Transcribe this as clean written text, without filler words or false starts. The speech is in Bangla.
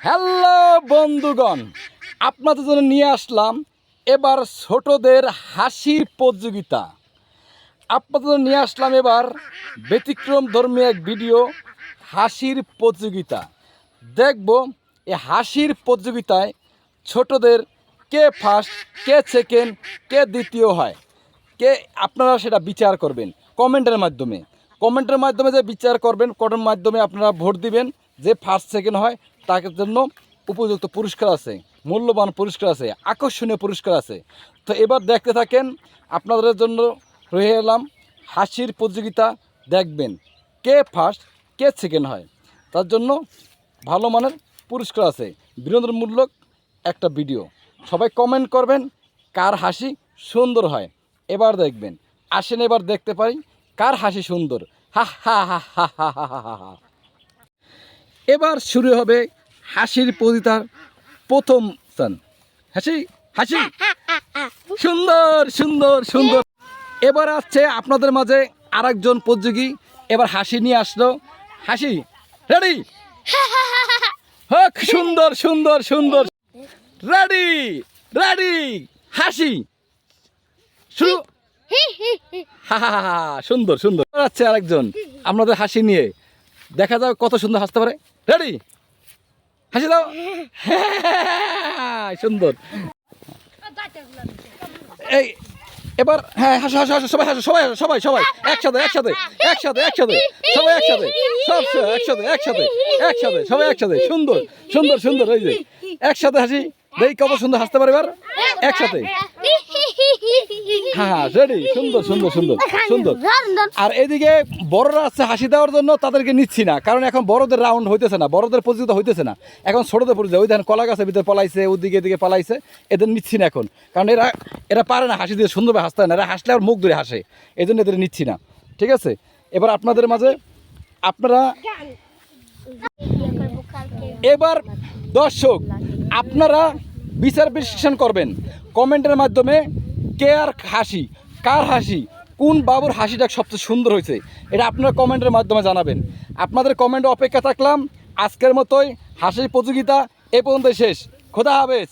হ্যালো বন্ধুগণ, আপনাদের জন্য নিয়ে আসলাম এবার ছোটদের হাসির প্রতিযোগিতা। আপনাদের জন্য নিয়ে আসলাম এবার ব্যতিক্রম ধর্মী এক ভিডিও, হাসির প্রতিযোগিতা। দেখব এই হাসির প্রতিযোগিতায় ছোটদের কে ফার্স্ট, কে সেকেন্ড, কে দ্বিতীয় হয়, কে আপনারা সেটা বিচার করবেন কমেন্টের মাধ্যমে। কমেন্টের মাধ্যমে যে বিচার করবেন, কমেন্টের মাধ্যমে আপনারা ভোট দিবেন। যে ফার্স্ট সেকেন্ড হয় তার জন্য উপযুক্ত পুরস্কার আছে, মূল্যবান পুরস্কার আছে, আকর্ষণীয় পুরস্কার আছে। তো এবার দেখতে থাকেন, আপনাদের জন্য রয়ে এলাম হাসির প্রতিযোগিতা। দেখবেন কে ফার্স্ট, কে সেকেন্ড হয়, তার জন্য ভালো মানের পুরস্কার আছে, বিনোদনমূলক একটা ভিডিও। সবাই কমেন্ট করবেন কার হাসি সুন্দর হয়। এবার দেখবেন, আসেন এবার দেখতে পারি কার হাসি সুন্দর। হা হা হা হা হা হা হা হা। এবার শুরু হবে হাসির প্রতিযোগিতার প্রথম স্থান। হাসি হাসি সুন্দর সুন্দর সুন্দর। এবার আসছে আপনাদের মাঝে আরেকজন প্রতিযোগী, এবার হাসি নিয়ে আসলো। হাসি রেডি, হোক সুন্দর সুন্দর সুন্দর। রেডি রেডি, হাসি শুরু। হা হা হা, সুন্দর সুন্দর। আছে আরেকজন আপনাদের হাসি নিয়ে, দেখা যাক কত সুন্দর হাসতে পারে। রেডি, হাসি দাও। সুন্দর। এই এবার হ্যাঁ, হাসো হাসো হাসো, সবাই হাসো, সবাই হাসো, সবাই সবাই একসাথে একসাথে একসাথে একসাথে, সবাই একসাথে, সব একসাথে একসাথে একসাথে, সবাই একসাথে। সুন্দর সুন্দর সুন্দর। এই যে একসাথে হাসি, দেখি কত সুন্দর হাসতে পারে এবার একসাথে। হ্যাঁ রেডি, সুন্দর সুন্দর সুন্দর সুন্দর। আর এদিকে বড়রা আছে হাসি দেওয়ার জন্য, তাদেরকে নিচ্ছি না, কারণ এখন বড়দের রাউন্ড হইতেছে না, বড়দের প্রতিযোগিতা হইতেছে না, এখন ছোটদের প্রতিযোগিতা। ওই দেখেন কলা গাছের ভিতরে পলাইছে, ওদিকে এদিকে পলাইছে, এদের নিচ্ছি না এখন, কারণ এরা পারে না হাসি দিয়ে সুন্দরভাবে হাসতে হয় না, এরা হাসলে আর মুখ ধরে হাসে, এই জন্য এদের নিচ্ছি না। ঠিক আছে, এবার আপনাদের মাঝে আপনারা এবার দর্শক আপনারা বিচার বিশ্লেষণ করবেন কমেন্টের মাধ্যমে। কে আর হাসি, কার হাসি, কোন বাবুর হাসিটা সবচেয়ে সুন্দর হয়েছে, এটা আপনারা কমেন্টের মাধ্যমে জানাবেন। আপনাদের কমেন্টে অপেক্ষা থাকলাম। আজকের মতোই হাসির প্রতিযোগিতা এ পর্যন্ত শেষ। খোদা হাফেজ।